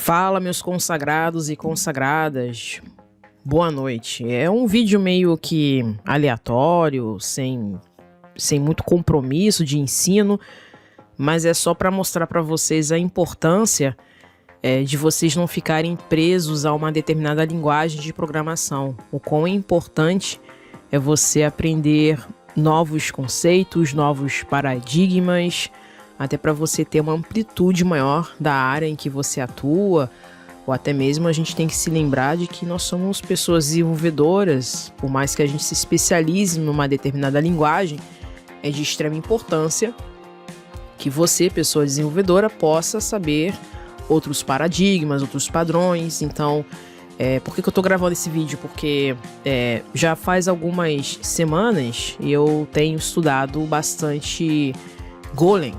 Fala, meus consagrados e consagradas, boa noite. É um vídeo meio que aleatório, sem muito compromisso de ensino, mas é só para mostrar para vocês a importância de vocês não ficarem presos a uma determinada linguagem de programação. O quão é importante é você aprender novos conceitos, novos paradigmas, até para você ter uma amplitude maior da área em que você atua, ou até mesmo a gente tem que se lembrar de que nós somos pessoas desenvolvedoras, por mais que a gente se especialize numa determinada linguagem, é de extrema importância que você, pessoa desenvolvedora, possa saber outros paradigmas, outros padrões. Então, por que eu tô gravando esse vídeo? Porque já faz algumas semanas eu tenho estudado bastante Golang.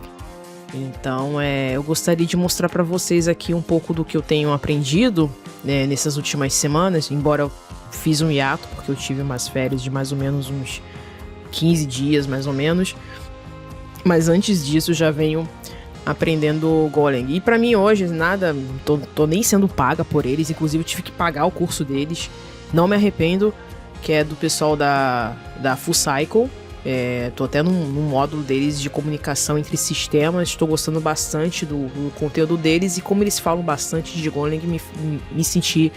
Então, eu gostaria de mostrar para vocês aqui um pouco do que eu tenho aprendido nessas últimas semanas, embora eu fiz um hiato, porque eu tive umas férias de mais ou menos uns 15 dias, mais ou menos. Mas antes disso, eu já venho aprendendo Golang. E para mim hoje, nada, tô nem sendo paga por eles, inclusive eu tive que pagar o curso deles. Não me arrependo, que é do pessoal da Full Cycle. Tô até num módulo deles de comunicação entre sistemas, estou gostando bastante do conteúdo deles, e como eles falam bastante de Golang, me senti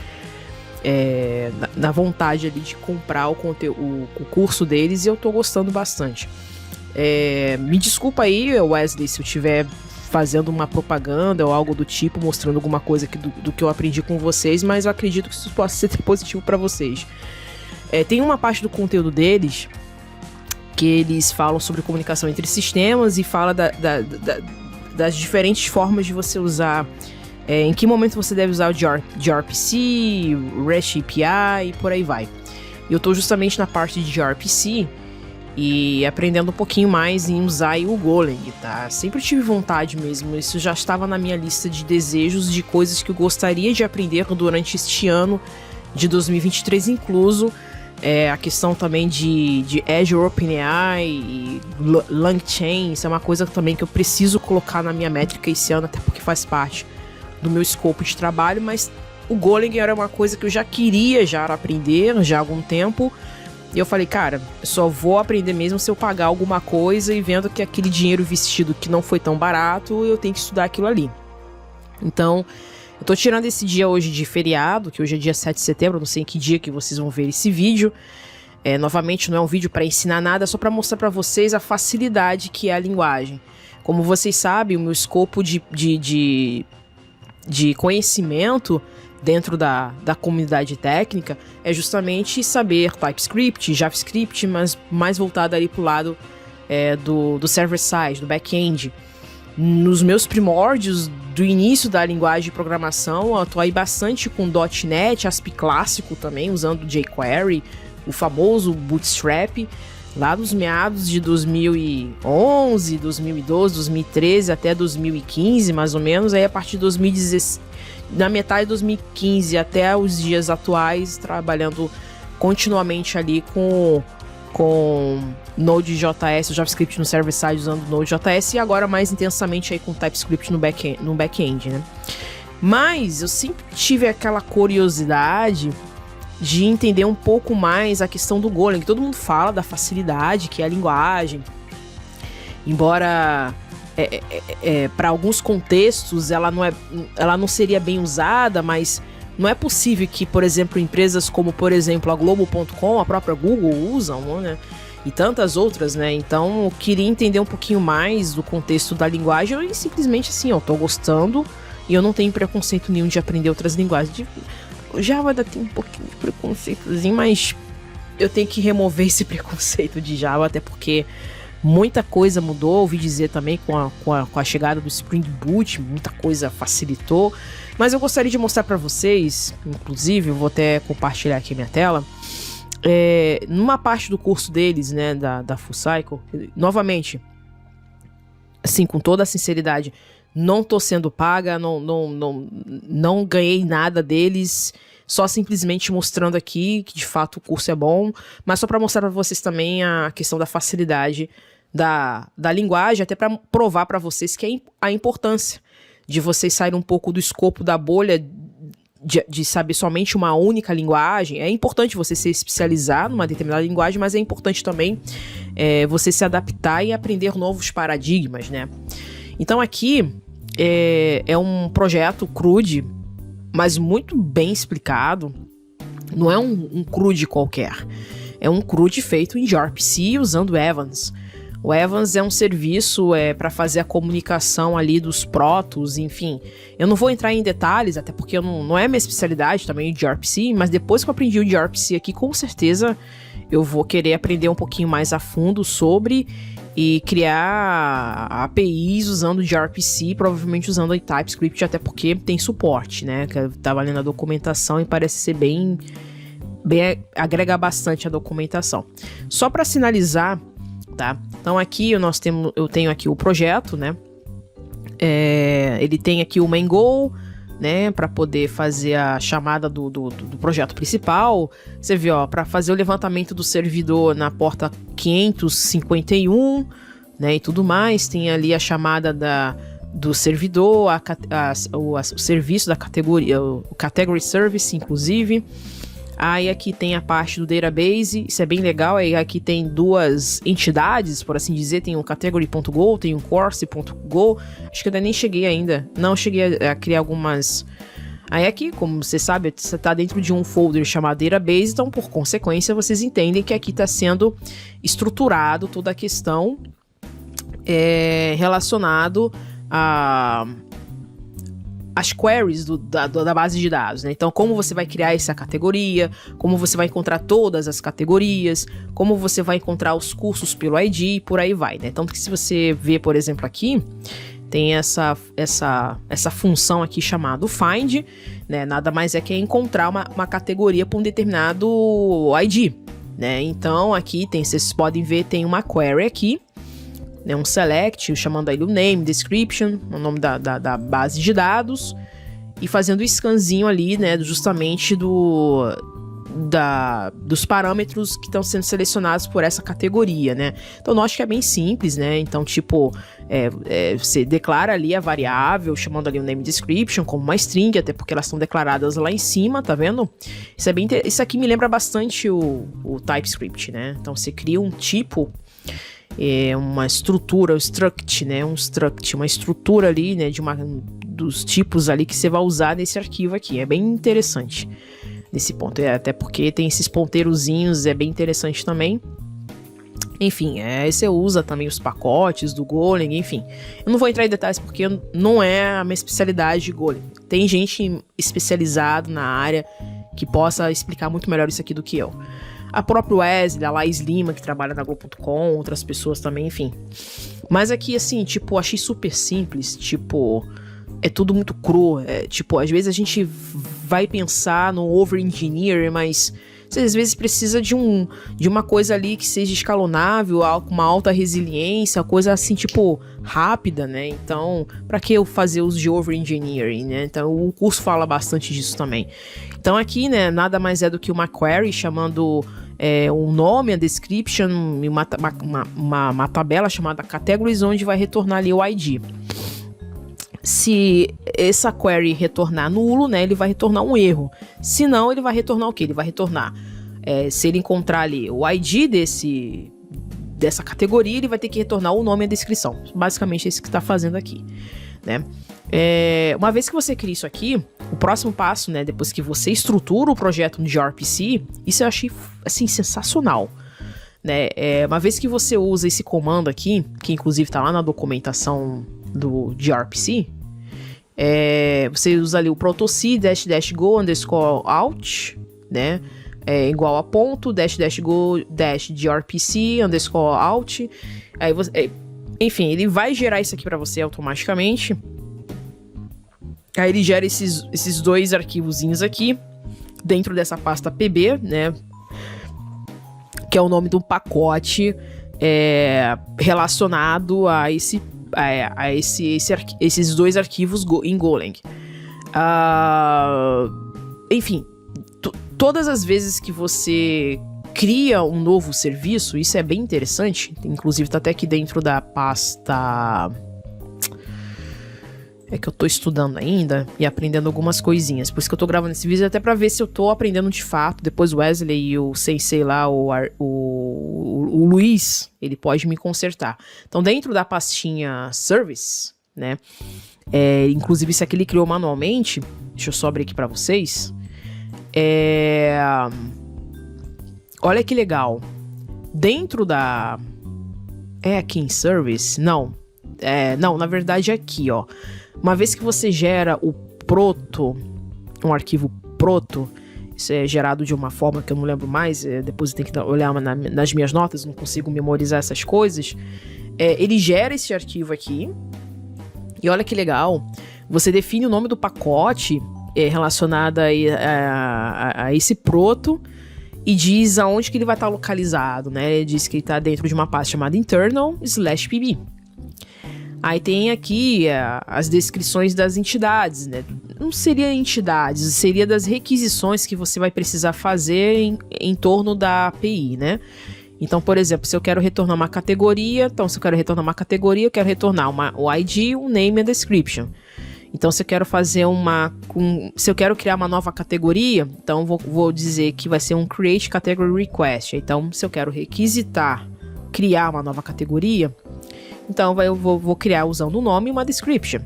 na vontade ali de comprar o curso deles, e eu tô gostando bastante. Me desculpa aí, Wesley, se eu estiver fazendo uma propaganda ou algo do tipo, mostrando alguma coisa do que eu aprendi com vocês, mas eu acredito que isso possa ser positivo para vocês. Tem uma parte do conteúdo deles que eles falam sobre comunicação entre sistemas e fala das diferentes formas de você usar, em que momento você deve usar o gRPC, REST API e por aí vai. Eu estou justamente na parte de gRPC e aprendendo um pouquinho mais em usar o Golang, tá? Sempre tive vontade mesmo, isso já estava na minha lista de desejos, de coisas que eu gostaria de aprender durante este ano de 2023 incluso. A questão também de Azure OpenAI e LangChain, isso é uma coisa também que eu preciso colocar na minha métrica esse ano, até porque faz parte do meu escopo de trabalho, mas o Golang era uma coisa que eu já queria aprender já há algum tempo, e eu falei, cara, eu só vou aprender mesmo se eu pagar alguma coisa, e vendo que aquele dinheiro investido que não foi tão barato, eu tenho que estudar aquilo ali. Então, eu tô tirando esse dia hoje de feriado, que hoje é dia 7 de setembro, não sei em que dia que vocês vão ver esse vídeo. Novamente, não é um vídeo para ensinar nada, é só para mostrar para vocês a facilidade que é a linguagem. Como vocês sabem, o meu escopo de conhecimento dentro da comunidade técnica é justamente saber TypeScript, JavaScript, mas mais voltado ali pro lado do server-side, do back-end. Nos meus primórdios do início da linguagem de programação, eu atuei bastante com .NET, ASP clássico também, usando jQuery, o famoso Bootstrap, lá nos meados de 2011, 2012, 2013 até 2015, mais ou menos. Aí a partir de 2016, na metade de 2015 até os dias atuais, trabalhando continuamente ali com Node.js, o JavaScript no server-side usando Node.js, e agora mais intensamente aí com TypeScript no back-end, né? Mas eu sempre tive aquela curiosidade de entender um pouco mais a questão do Golang. Todo mundo fala da facilidade que é a linguagem, embora para alguns contextos ela não seria bem usada, mas não é possível que, por exemplo, empresas como, por exemplo, a Globo.com, a própria Google usam, né? E tantas outras, né? Então, eu queria entender um pouquinho mais do contexto da linguagem e simplesmente assim, eu tô gostando e eu não tenho preconceito nenhum de aprender outras linguagens. O Java ainda tem um pouquinho de preconceitozinho, mas eu tenho que remover esse preconceito de Java, até porque muita coisa mudou. Ouvi dizer também com a chegada do Spring Boot, muita coisa facilitou. Mas eu gostaria de mostrar para vocês, inclusive, eu vou até compartilhar aqui a minha tela, numa parte do curso deles, né, da Full Cycle, novamente, assim, com toda a sinceridade, não tô sendo paga, não ganhei nada deles, só simplesmente mostrando aqui que de fato o curso é bom, mas só para mostrar para vocês também a questão da facilidade da linguagem, até para provar para vocês que a importância de vocês saírem um pouco do escopo da bolha de saber somente uma única linguagem. É importante você se especializar numa determinada linguagem, mas é importante também você se adaptar e aprender novos paradigmas, né? Então aqui é um projeto CRUD, mas muito bem explicado. Não é um CRUD qualquer. É um CRUD feito em gRPC usando Evans. O Evans é um serviço para fazer a comunicação ali dos protos, enfim. Eu não vou entrar em detalhes, até porque não é minha especialidade também de gRPC, mas depois que eu aprendi o gRPC aqui, com certeza eu vou querer aprender um pouquinho mais a fundo sobre e criar APIs usando gRPC, provavelmente usando o TypeScript, até porque tem suporte, né? Que eu tava lendo a documentação e parece ser bem agrega bastante a documentação. Só para sinalizar, tá? Então aqui eu tenho aqui o projeto, né? Ele tem aqui o main goal, né? Para poder fazer a chamada do projeto principal. Você vê, ó, para fazer o levantamento do servidor na porta 551, né? E tudo mais. Tem ali a chamada do servidor, o serviço da categoria, o Category Service, inclusive. Aí aqui tem a parte do database, isso é bem legal. Aí aqui tem duas entidades, por assim dizer, tem o category.go, tem o course.go. Acho que eu ainda nem cheguei ainda. Não cheguei a criar algumas. Aí aqui, como você sabe, você está dentro de um folder chamado database, então por consequência vocês entendem que aqui está sendo estruturado toda a questão relacionado as queries da base de dados, né? Então, como você vai criar essa categoria, como você vai encontrar todas as categorias, como você vai encontrar os cursos pelo ID e por aí vai, né? Então, se você vê, por exemplo, aqui, tem essa função aqui chamada find, né? Nada mais é que encontrar uma categoria para um determinado ID, né? Então, aqui vocês podem ver, tem uma query aqui, né, um select, chamando aí o name, description, o nome da base de dados, e fazendo o scanzinho ali, né, justamente dos parâmetros que estão sendo selecionados por essa categoria, né. Então, nós acho que é bem simples, né, então, tipo, você declara ali a variável, chamando ali o name description como uma string, até porque elas estão declaradas lá em cima, tá vendo? Isso aqui me lembra bastante o TypeScript, né, então você cria um tipo, uma estrutura, um struct, né? Uma estrutura ali, né? Dos tipos ali que você vai usar nesse arquivo aqui. É bem interessante nesse ponto. Até porque tem esses ponteirozinhos, é bem interessante também. Enfim, aí você usa também os pacotes do Golang, enfim. Eu não vou entrar em detalhes porque não é a minha especialidade de Golang. Tem gente especializada na área que possa explicar muito melhor isso aqui do que eu. A própria Wesley, a Laís Lima, que trabalha na Globo.com, outras pessoas também, enfim. Mas aqui, assim, tipo, achei super simples, tipo, é tudo muito cru. Tipo, às vezes a gente vai pensar no over-engineer, mas você às vezes precisa de uma coisa ali que seja escalonável, com uma alta resiliência, coisa assim, tipo, rápida, né? Então, pra que eu fazer uso de over-engineering, né? Então, o curso fala bastante disso também. Então, aqui, né, nada mais é do que uma query chamando um nome, a description, e uma tabela chamada categories, onde vai retornar ali o ID. Se essa query retornar nulo, né, ele vai retornar um erro. Se não, ele vai retornar o quê? Ele vai retornar, se ele encontrar ali o ID dessa categoria, ele vai ter que retornar o nome e a descrição. Basicamente é isso que está fazendo aqui, né? Uma vez que você cria isso aqui, o próximo passo, né, depois que você estrutura o projeto no gRPC, isso eu achei, assim, sensacional, né? Uma vez que você usa esse comando aqui, que inclusive está lá na documentação do gRPC, você usa ali o protoc --go _out, né? Igual a ponto --go --grpc _out. Aí você, enfim, ele vai gerar isso aqui para você automaticamente. Aí ele gera esses dois arquivozinhos aqui dentro dessa pasta pb, né? Que é o nome do pacote relacionado a esses dois arquivos em Golang. Enfim, todas as vezes que você cria um novo serviço, isso é bem interessante. Inclusive, tá até aqui dentro da pasta. é que eu tô estudando ainda e aprendendo algumas coisinhas. Por isso que eu tô gravando esse vídeo, até pra ver se eu tô aprendendo de fato. Depois o Wesley e o sensei lá, o Luiz, ele pode me consertar. Então, dentro da pastinha Service, né? Inclusive, esse aqui ele criou manualmente. Deixa eu só abrir aqui pra vocês. Olha que legal. Dentro da... É aqui em Service? Não. Não, na verdade é aqui, ó. Uma vez que você gera o proto, um arquivo proto, isso é gerado de uma forma que eu não lembro mais, depois eu tenho que olhar nas minhas notas, não consigo memorizar essas coisas. Ele gera esse arquivo aqui, e olha que legal, você define o nome do pacote relacionado a esse proto, e diz aonde que ele vai estar localizado, né? Ele diz que ele está dentro de uma pasta chamada internal/pb. Aí tem aqui as descrições das entidades, né? Não seria entidades, seria das requisições que você vai precisar fazer em torno da API, né? Então, por exemplo, se eu quero retornar uma categoria, eu quero retornar o ID, o name e a description. Então, se eu quero se eu quero criar uma nova categoria, então vou dizer que vai ser um create category request. Então, se eu quero criar uma nova categoria, então eu vou criar usando o nome e uma description.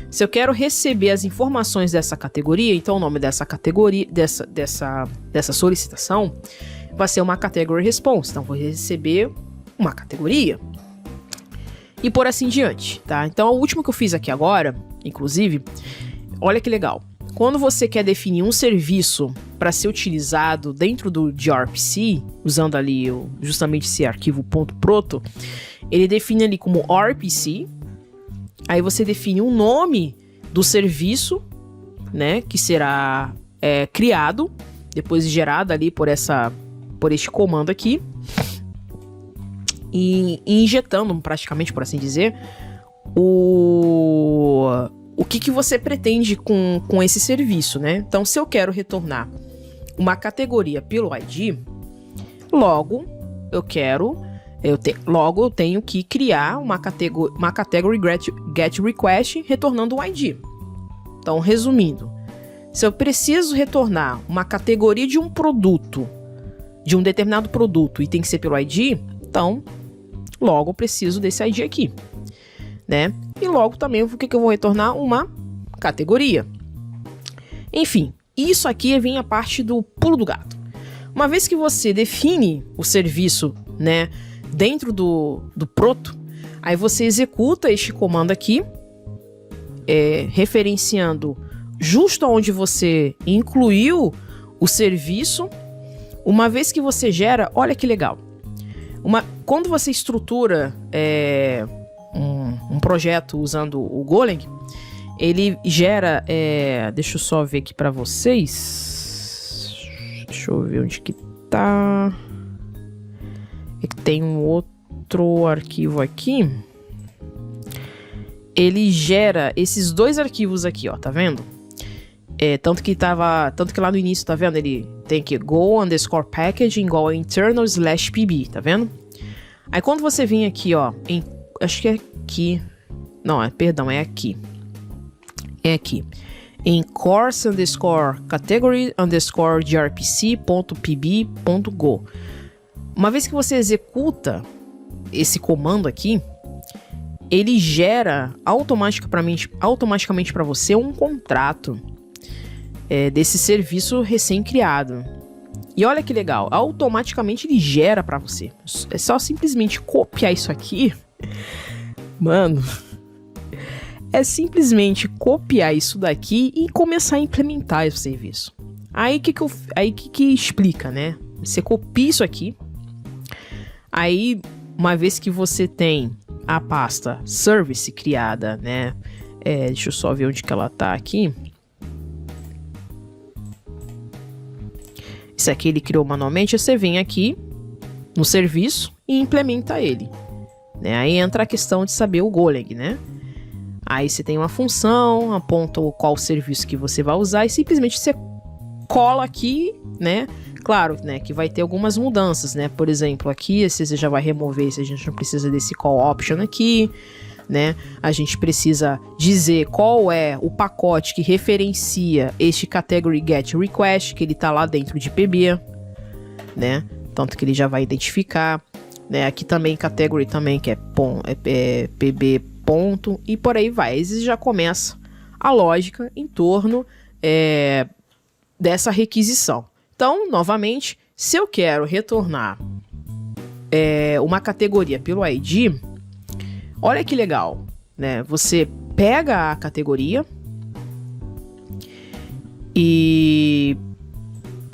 Se eu quero receber as informações dessa categoria, então o nome dessa categoria, dessa solicitação, vai ser uma category response. Então vou receber uma categoria. E por assim diante, tá? Então o último que eu fiz aqui agora, inclusive, olha que legal. Quando você quer definir um serviço para ser utilizado dentro do gRPC, usando ali justamente esse arquivo .proto, ele define ali como RPC, aí você define o nome do serviço, né, que será criado, depois gerado ali por este comando aqui, e injetando praticamente, por assim dizer, o que você pretende com esse serviço, né? Então, se eu quero retornar uma categoria pelo ID, logo eu tenho que criar uma category get request retornando o ID. Então, resumindo, se eu preciso retornar uma categoria de um produto, de um determinado produto, e tem que ser pelo ID, então, logo eu preciso desse ID aqui, né? E logo também, o que eu vou retornar? Uma categoria. Enfim, isso aqui vem a parte do pulo do gato. Uma vez que você define o serviço, né, dentro do proto, aí você executa este comando aqui, referenciando justo onde você incluiu o serviço. Uma vez que você gera, olha que legal. Quando você estrutura um projeto usando o Golang, ele gera, deixa eu só ver aqui para vocês. Deixa eu ver onde que tá. Tem um outro arquivo aqui. Ele gera esses dois arquivos aqui, ó, tá vendo? Tanto que lá no início, tá vendo? Ele tem aqui go_package igual a internal/pb, tá vendo? Aí quando você vem aqui, ó, acho que é aqui. Não, perdão, é aqui. É aqui. Em course_category_grpc.pb.go. Uma vez que você executa esse comando aqui, ele gera automaticamente para você um contrato desse serviço recém-criado. E olha que legal, automaticamente ele gera para você. É só simplesmente copiar isso aqui. Mano, é simplesmente copiar isso daqui e começar a implementar esse serviço. Aí que explica, né? Você copia isso aqui. Aí, uma vez que você tem a pasta service criada, né? Deixa eu só ver onde que ela tá aqui. Esse aqui ele criou manualmente. Você vem aqui no serviço e implementa ele, né? Aí entra a questão de saber o Golang, né? Aí você tem uma função, aponta qual serviço que você vai usar e simplesmente você cola aqui, né? Claro, né, que vai ter algumas mudanças, né? Por exemplo, aqui você já vai remover se a gente não precisa desse call option aqui, né? A gente precisa dizer qual é o pacote que referencia este category get request, que ele tá lá dentro de PB, né? Tanto que ele já vai identificar, né? Aqui também category também, que é PB ponto, e por aí vai. Aí já começa a lógica em torno dessa requisição. Então, novamente, se eu quero retornar uma categoria pelo ID, olha que legal, né? Você pega a categoria e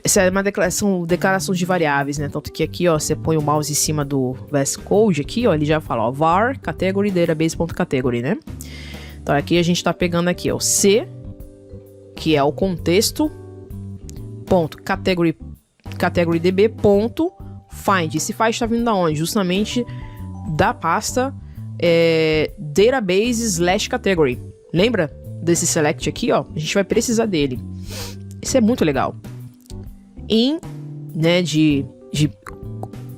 essa é uma declaração de variáveis, né? Tanto que aqui, ó, você põe o mouse em cima do VS Code aqui, ó, ele já fala, ó, var category database.category, né? Então aqui a gente tá pegando aqui, ó, C, que é o contexto, ponto, category db, ponto, find. Esse find está vindo da onde? Justamente da pasta database/category. Lembra desse select aqui, ó? A gente vai precisar dele. Isso é muito legal. Né, de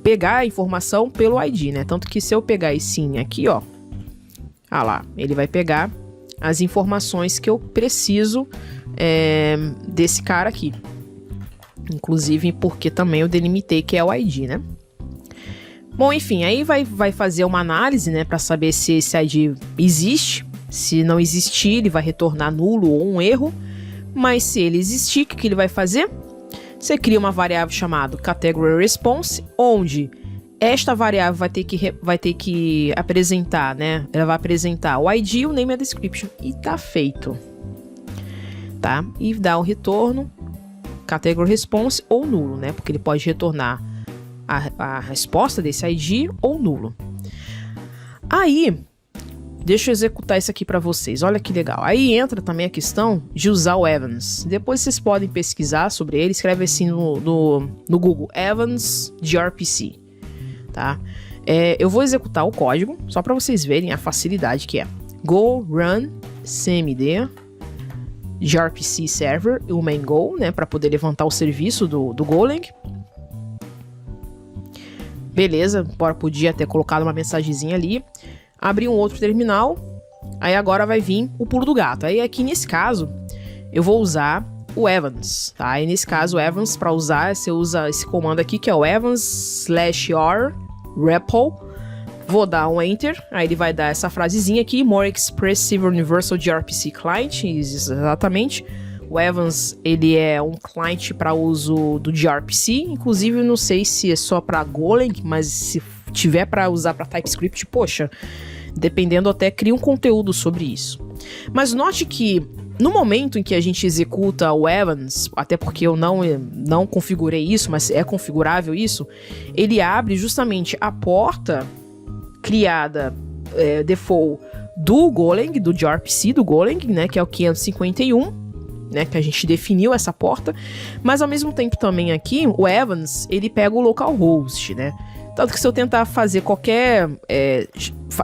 pegar a informação pelo ID, né? Tanto que se eu pegar esse sim aqui, ó, lá, ele vai pegar as informações que eu preciso desse cara aqui. Inclusive porque também eu delimitei que é o ID, né? Bom, enfim, aí vai fazer uma análise, né, para saber se esse ID existe. Se não existir, ele vai retornar nulo ou um erro. Mas se ele existir, o que ele vai fazer? Você cria uma variável chamada category response, onde esta variável vai ter que apresentar, né? Ela vai apresentar o ID, o name e a description. E tá feito. Tá? E dá o retorno category response ou nulo, né? Porque ele pode retornar a resposta desse ID ou nulo. Aí, deixa eu executar isso aqui para vocês. Olha que legal. Aí entra também a questão de usar o Evans. Depois vocês podem pesquisar sobre ele. Escreve assim no Google, Evans gRPC. Tá? Eu vou executar o código, só para vocês verem a facilidade que é. Go run cmd gRPC server, o main go, né, para poder levantar o serviço do Golang. Beleza, podia ter colocado uma mensagenzinha ali. Abrir um outro terminal. Aí agora vai vir o pulo do gato. Aí aqui nesse caso, eu vou usar o Evans, tá? E nesse caso, o Evans, para usar, você usa esse comando aqui, que é o Evans/r REPL. Vou dar um Enter, aí ele vai dar essa frasezinha aqui, More Expressive Universal gRPC Client, exatamente. O Evans, ele é um client para uso do gRPC, inclusive não sei se é só para Golang, mas se tiver para usar para TypeScript, poxa, dependendo até cria um conteúdo sobre isso. Mas note que no momento em que a gente executa o Evans, até porque eu não configurei isso, mas é configurável isso, ele abre justamente a porta criada default do Golang, do gRPC do Golang, né, que é o 551, né, que a gente definiu essa porta, mas ao mesmo tempo também aqui, o Evans, ele pega o localhost, né, tanto que se eu tentar fazer qualquer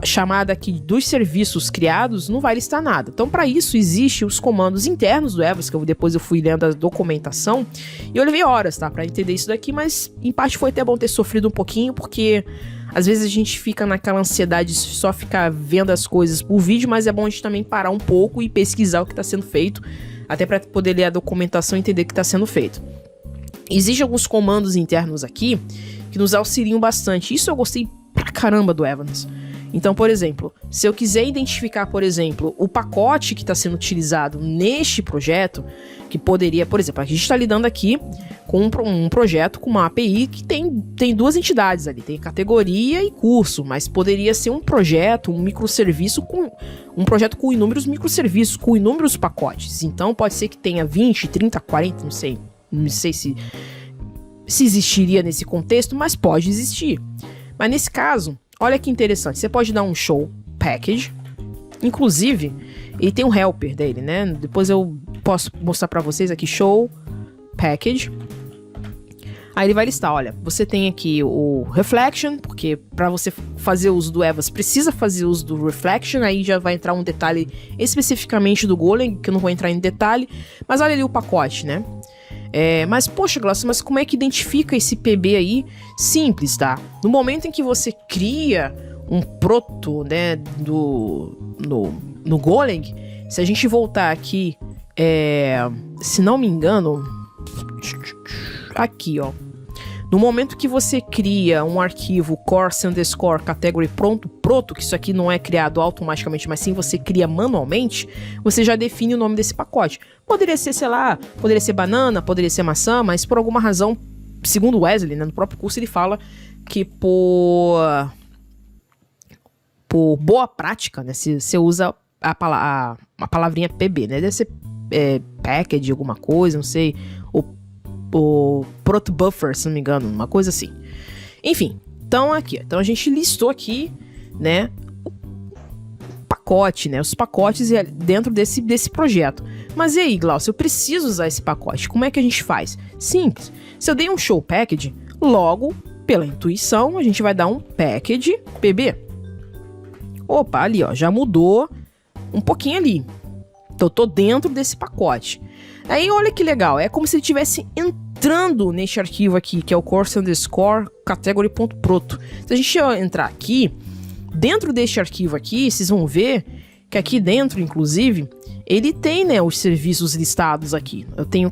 chamada aqui dos serviços criados, não vai listar nada. Então, para isso, existem os comandos internos do Evans, que depois eu fui lendo a documentação, e eu levei horas, tá, para entender isso daqui, mas em parte foi até bom ter sofrido um pouquinho, porque às vezes a gente fica naquela ansiedade de só ficar vendo as coisas por vídeo, mas é bom a gente também parar um pouco e pesquisar o que está sendo feito, até para poder ler a documentação e entender o que está sendo feito. Existem alguns comandos internos aqui que nos auxiliam bastante. Isso eu gostei pra caramba do Evans. Então, por exemplo, se eu quiser identificar, por exemplo, o pacote que está sendo utilizado neste projeto, que poderia, por exemplo, a gente está lidando aqui com um projeto com uma API que tem duas entidades ali, tem categoria e curso, mas poderia ser um projeto, um microserviço um projeto com inúmeros microserviços, com inúmeros pacotes. Então, pode ser que tenha 20, 30, 40, não sei se existiria nesse contexto, mas pode existir. Mas nesse caso, olha que interessante, você pode dar um show package, inclusive, ele tem um helper dele, né? Depois eu posso mostrar para vocês aqui, show package. Aí ele vai listar, olha, você tem aqui o reflection, porque para você fazer uso do Evans, precisa fazer uso do reflection, aí já vai entrar um detalhe especificamente do Golang, que eu não vou entrar em detalhe, mas olha ali o pacote, né? Mas, poxa, Glaucio, mas como é que identifica esse PB aí? Simples, tá? No momento em que você cria um proto, né, no Golang, se a gente voltar aqui, se não me engano, aqui, ó, no momento que você cria um arquivo course_category proto, que isso aqui não é criado automaticamente, mas sim você cria manualmente, você já define o nome desse pacote. Poderia ser, sei lá, poderia ser banana, poderia ser maçã, mas por alguma razão, segundo Wesley, né, no próprio curso ele fala que por boa prática, né, se você usa a palavrinha PB, né, deve ser package, alguma coisa, não sei, o protobuffer, se não me engano, uma coisa assim. Enfim, então aqui, então a gente listou aqui, né, o pacote, né, os pacotes dentro desse projeto. Mas e aí, Glaucio, eu preciso usar esse pacote, como é que a gente faz? Simples, se eu dei um show package, logo, pela intuição, a gente vai dar um package pb. Opa, ali, ó, já mudou um pouquinho ali. Então eu tô dentro desse pacote. Aí olha que legal, é como se ele estivesse entrando neste arquivo aqui, que é o course_category.proto. Se a gente entrar aqui, dentro deste arquivo aqui, vocês vão ver que aqui dentro, inclusive, ele tem, né, os serviços listados aqui. Eu tenho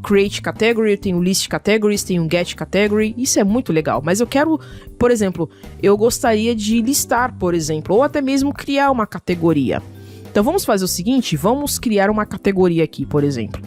create category, eu tenho list categories, tenho get category, isso é muito legal. Mas eu quero, por exemplo, eu gostaria de listar, por exemplo, ou até mesmo criar uma categoria. Então vamos fazer o seguinte, vamos criar uma categoria aqui, por exemplo.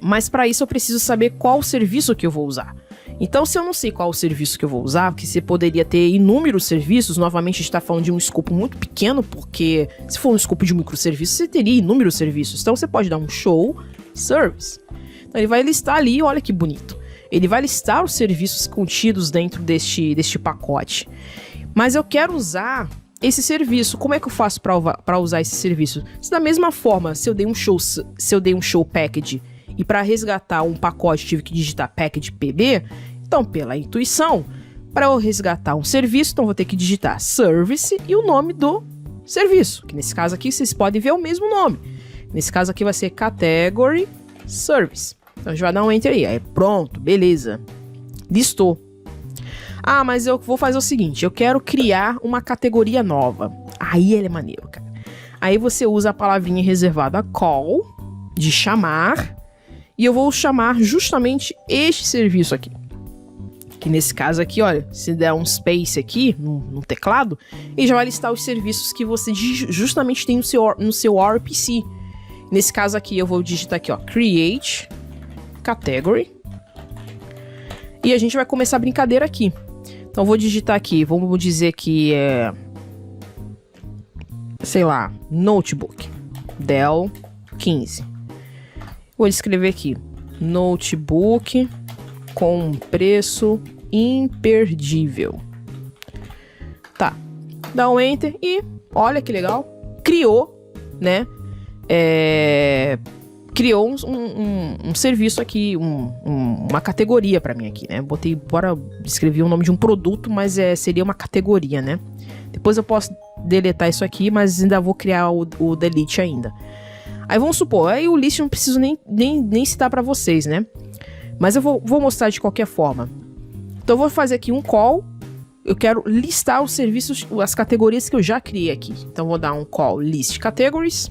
Mas para isso eu preciso saber qual serviço que eu vou usar. Então se eu não sei qual o serviço que eu vou usar, porque você poderia ter inúmeros serviços, novamente a gente está falando de um escopo muito pequeno, porque se for um escopo de microserviço, você teria inúmeros serviços. Então você pode dar um show service. Então ele vai listar ali, olha que bonito. Ele vai listar os serviços contidos dentro deste pacote. Mas eu quero usar esse serviço. Como é que eu faço para usar esse serviço? Se da mesma forma, se eu dei um show package e para resgatar um pacote tive que digitar package pb, então pela intuição, para eu resgatar um serviço, então vou ter que digitar service e o nome do serviço, que nesse caso aqui vocês podem ver o mesmo nome. Nesse caso aqui vai ser category service. Então a gente vai dar um enter aí pronto, beleza, listou. Ah, mas eu vou fazer o seguinte, eu quero criar uma categoria nova. Aí ele é maneiro, cara. Aí você usa a palavrinha reservada call, de chamar, e eu vou chamar justamente este serviço aqui. Que nesse caso aqui, olha, se der um space aqui no teclado, ele já vai listar os serviços que você justamente tem no seu RPC. Nesse caso aqui eu vou digitar aqui, ó, create category. E a gente vai começar a brincadeira aqui. Então eu vou digitar aqui, vamos dizer que é, sei lá, notebook, Dell 15. Vou escrever aqui, notebook com preço imperdível. Tá, dá um enter e olha que legal, criou, né, criou um serviço aqui, uma categoria pra mim aqui, né? Escrevi o nome de um produto, mas seria uma categoria, né? Depois eu posso deletar isso aqui, mas ainda vou criar o delete ainda. Aí vamos supor, aí o list eu não preciso nem citar pra vocês, né? Mas eu vou mostrar de qualquer forma. Então eu vou fazer aqui um call, eu quero listar os serviços, as categorias que eu já criei aqui. Então eu vou dar um call list categories.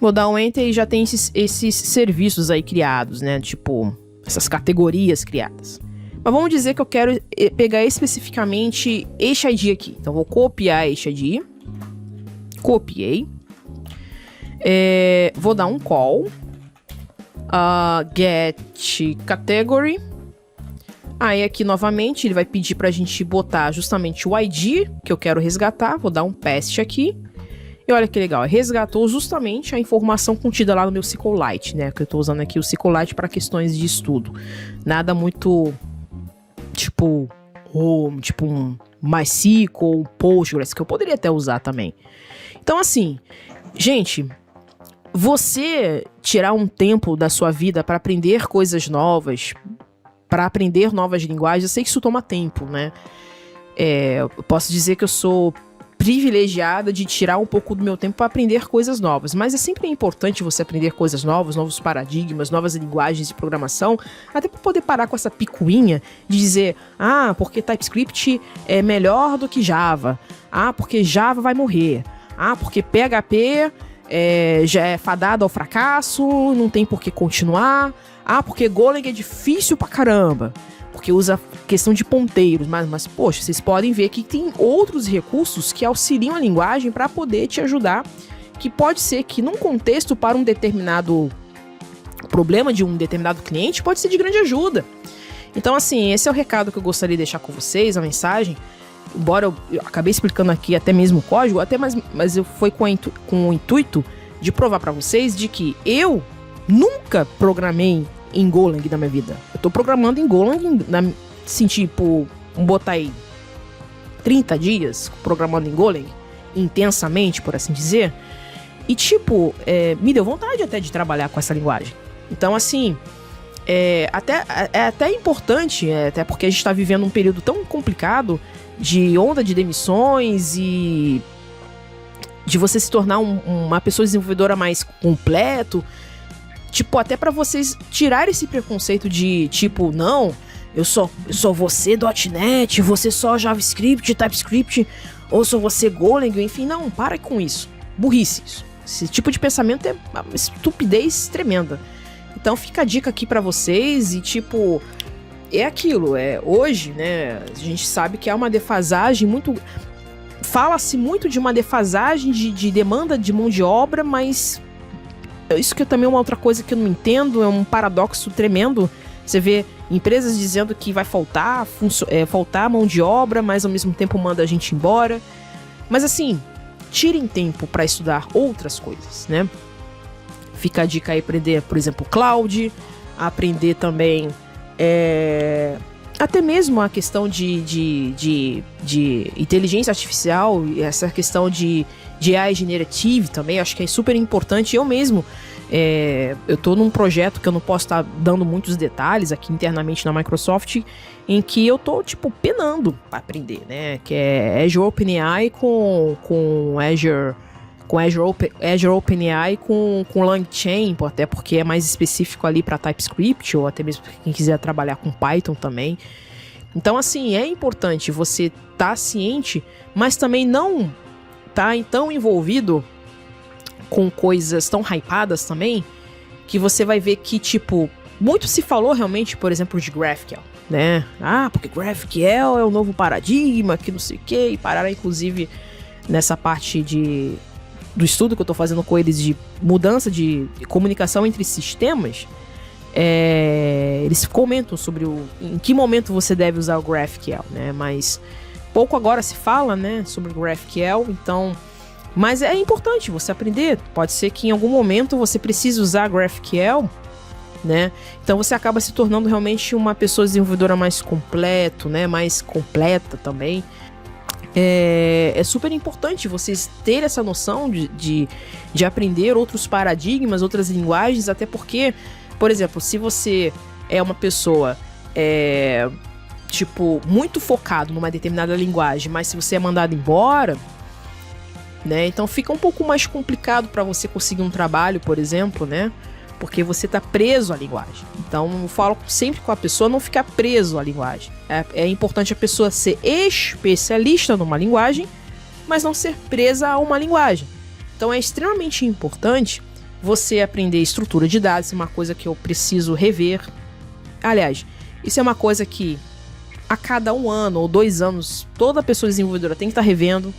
Vou dar um enter e já tem esses serviços aí criados, né? Tipo, essas categorias criadas. Mas vamos dizer que eu quero pegar especificamente este ID aqui. Então vou copiar este ID. Copiei. Vou dar um call. Get category. Aí aqui novamente ele vai pedir pra gente botar justamente o ID que eu quero resgatar. Vou dar um paste aqui. E olha que legal, resgatou justamente a informação contida lá no meu SQLite, né? Que eu tô usando aqui o SQLite para questões de estudo. Nada muito tipo um MySQL, um Postgres, que eu poderia até usar também. Então assim, gente, você tirar um tempo da sua vida para aprender coisas novas, para aprender novas linguagens, eu sei que isso toma tempo, né? Eu posso dizer que eu sou privilegiada de tirar um pouco do meu tempo para aprender coisas novas. Mas é sempre importante você aprender coisas novas, novos paradigmas, novas linguagens de programação, até para poder parar com essa picuinha de dizer, porque TypeScript é melhor do que Java, porque Java vai morrer, porque PHP já é fadado ao fracasso, não tem por que continuar, porque Golang é difícil pra caramba, porque usa questão de ponteiros, mas poxa, vocês podem ver que tem outros recursos que auxiliam a linguagem para poder te ajudar, que pode ser que num contexto para um determinado problema de um determinado cliente, pode ser de grande ajuda. Então assim, esse é o recado que eu gostaria de deixar com vocês, a mensagem, embora eu acabei explicando aqui até mesmo o código, mas eu fui com o intuito de provar para vocês de que eu nunca programei em Golang na minha vida. Eu tô programando em Golang, assim, tipo, botar aí 30 dias programando em Golang, intensamente, por assim dizer, e tipo, me deu vontade até de trabalhar com essa linguagem. Então, assim, é até importante, até porque a gente tá vivendo um período tão complicado de onda de demissões e de você se tornar uma pessoa desenvolvedora mais completo. Tipo, até pra vocês tirarem esse preconceito de, tipo, não, eu só vou ser .NET, você só JavaScript, TypeScript, ou só você Golang, enfim, não, para com isso. Burrice isso. Esse tipo de pensamento é uma estupidez tremenda. Então fica a dica aqui pra vocês e, tipo, é aquilo, hoje, né, a gente sabe que há uma defasagem muito... Fala-se muito de uma defasagem de demanda de mão de obra, mas... Isso que também é uma outra coisa que eu não entendo, é um paradoxo tremendo. Você vê empresas dizendo que vai faltar mão de obra, mas ao mesmo tempo manda a gente embora. Mas assim, tirem tempo para estudar outras coisas, né? Fica a dica aí, aprender, por exemplo, cloud, aprender também até mesmo a questão de inteligência artificial, e essa questão de AI generative também, acho que é super importante. Eu mesmo, eu tô num projeto que eu não posso estar dando muitos detalhes aqui internamente na Microsoft, em que eu tô, tipo, penando para aprender, né? Que é Azure OpenAI com Azure OpenAI com LangChain, até porque é mais específico ali para TypeScript, ou até mesmo quem quiser trabalhar com Python também. Então, assim, é importante você estar ciente, mas também não tá tão envolvido com coisas tão hypadas também, que você vai ver que, tipo, muito se falou realmente, por exemplo, de GraphQL, né? Porque GraphQL é o novo paradigma, que não sei o quê, e pararam, inclusive, nessa parte do estudo que eu tô fazendo com eles de mudança de comunicação entre sistemas, eles comentam sobre em que momento você deve usar o GraphQL, né? Mas pouco agora se fala, né, sobre o GraphQL, então... Mas é importante você aprender. Pode ser que em algum momento você precise usar GraphQL, né? Então você acaba se tornando realmente uma pessoa desenvolvedora mais completo, né? Mais completa também. É super importante vocês terem essa noção de aprender outros paradigmas, outras linguagens, até porque, por exemplo, se você é uma pessoa tipo, muito focado numa determinada linguagem, mas se você é mandado embora, né, então fica um pouco mais complicado para você conseguir um trabalho, por exemplo, né, porque você tá preso à linguagem. Então eu falo sempre com a pessoa não ficar preso à linguagem. É importante a pessoa ser especialista numa linguagem, mas não ser presa a uma linguagem. Então é extremamente importante você aprender estrutura de dados, é uma coisa que eu preciso rever. Aliás, isso é uma coisa que a cada 1 ano ou 2 anos, toda pessoa desenvolvedora tem que estar revendo.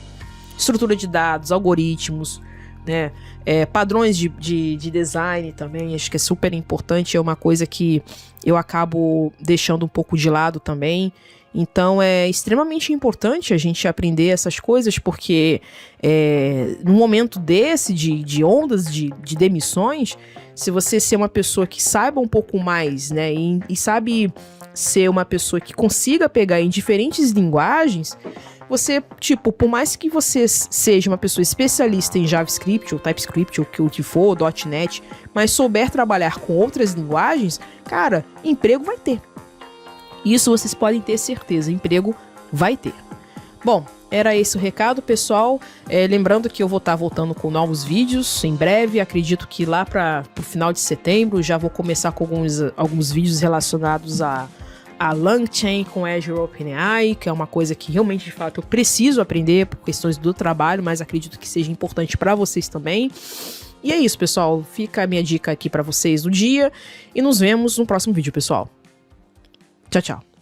Estrutura de dados, algoritmos, né? Padrões de design também, acho que é super importante, é uma coisa que eu acabo deixando um pouco de lado também. Então é extremamente importante a gente aprender essas coisas, porque num momento desse, de ondas de demissões, se você ser uma pessoa que saiba um pouco mais, né, e sabe ser uma pessoa que consiga pegar em diferentes linguagens, você, tipo, por mais que você seja uma pessoa especialista em JavaScript ou TypeScript ou o que for, .NET, mas souber trabalhar com outras linguagens, cara, emprego vai ter. Isso vocês podem ter certeza, emprego vai ter. Bom, era esse o recado, pessoal. Lembrando que eu vou estar voltando com novos vídeos em breve. Acredito que lá para o final de setembro já vou começar com alguns vídeos relacionados a LangChain com Azure OpenAI, que é uma coisa que realmente, de fato, eu preciso aprender por questões do trabalho, mas acredito que seja importante para vocês também. E é isso, pessoal. Fica a minha dica aqui para vocês no dia e nos vemos no próximo vídeo, pessoal. Tchau, tchau.